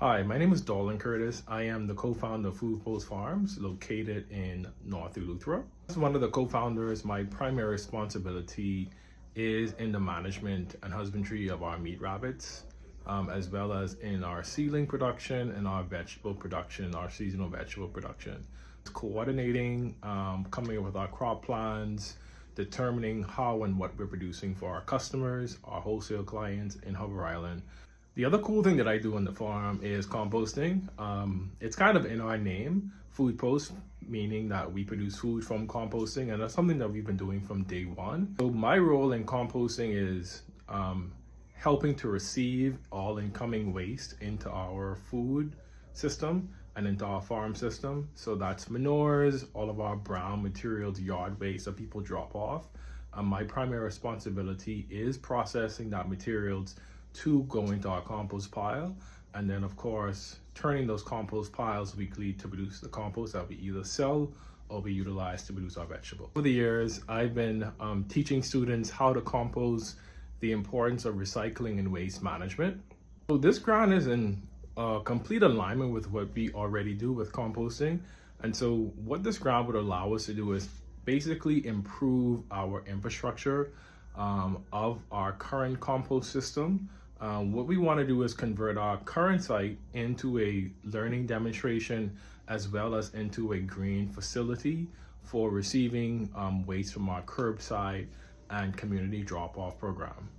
Hi, my name is Dolan Curtis. I am the co-founder of Food Post Farms located in North Eleuthera. As one of the co-founders, my primary responsibility is in the management and husbandry of our meat rabbits, as well as in our seedling production and our vegetable production, our seasonal vegetable production. It's coordinating, coming up with our crop plans, determining how and what we're producing for our customers, our wholesale clients in Hubber Island. The other cool thing that I do on the farm is composting. It's kind of in our name, Food Post, meaning that we produce food from composting, and that's something that we've been doing from day one. So my role in composting is helping to receive all incoming waste into our food system and into our farm system. So that's manures, all of our brown materials, yard waste that people drop off. My primary responsibility is processing that materials to go into our compost pile, and then of course turning those compost piles weekly to produce the compost that we either sell or we utilize to produce our vegetables. Over the years, I've been teaching students how to compost, the importance of recycling and waste management. So this grant is in complete alignment with what we already do with composting, and so what this grant would allow us to do is basically improve our infrastructure of our current compost system. What we want to do is convert our current site into a learning demonstration as well as into a green facility for receiving waste from our curbside and community drop-off program.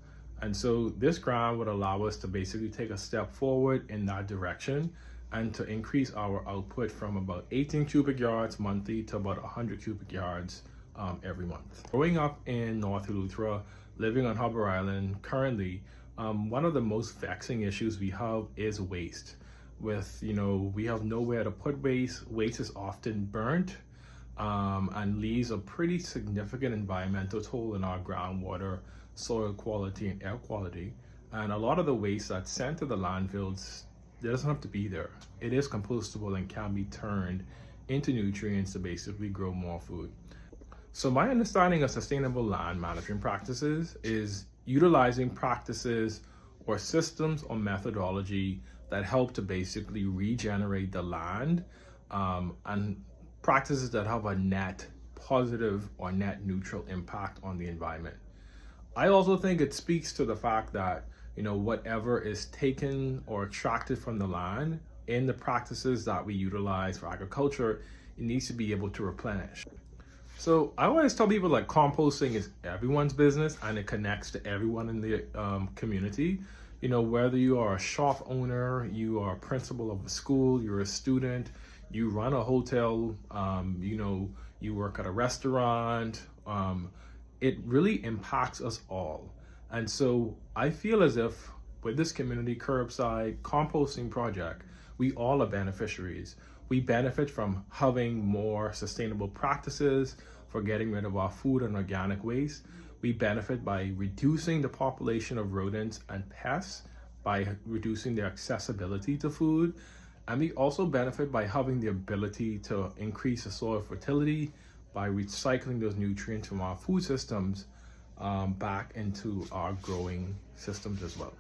And so this grant would allow us to basically take a step forward in that direction and to increase our output from about 18 cubic yards monthly to about 100 cubic yards every month. Growing up in North Eleuthera, living on Hubber Island currently, one of the most vexing issues we have is waste. We have nowhere to put waste. Waste is often burnt and leaves a pretty significant environmental toll in our groundwater, soil quality, and air quality. And a lot of the waste that's sent to the landfills, it doesn't have to be there. It is compostable and can be turned into nutrients to basically grow more food. So my understanding of sustainable land management practices is utilizing practices or systems or methodology that help to basically regenerate the land, and practices that have a net positive or net neutral impact on the environment. I also think it speaks to the fact that whatever is taken or extracted from the land in the practices that we utilize for agriculture, it needs to be able to replenish. So I always tell people that composting is everyone's business and it connects to everyone in the community. Whether you are a shop owner, you are a principal of a school, you're a student, you run a hotel, you work at a restaurant, it really impacts us all. And so I feel as if with this community curbside composting project, we all are beneficiaries. We benefit from having more sustainable practices for getting rid of our food and organic waste. We benefit by reducing the population of rodents and pests, by reducing the accessibility to food. And we also benefit by having the ability to increase the soil fertility by recycling those nutrients from our food systems back into our growing systems as well.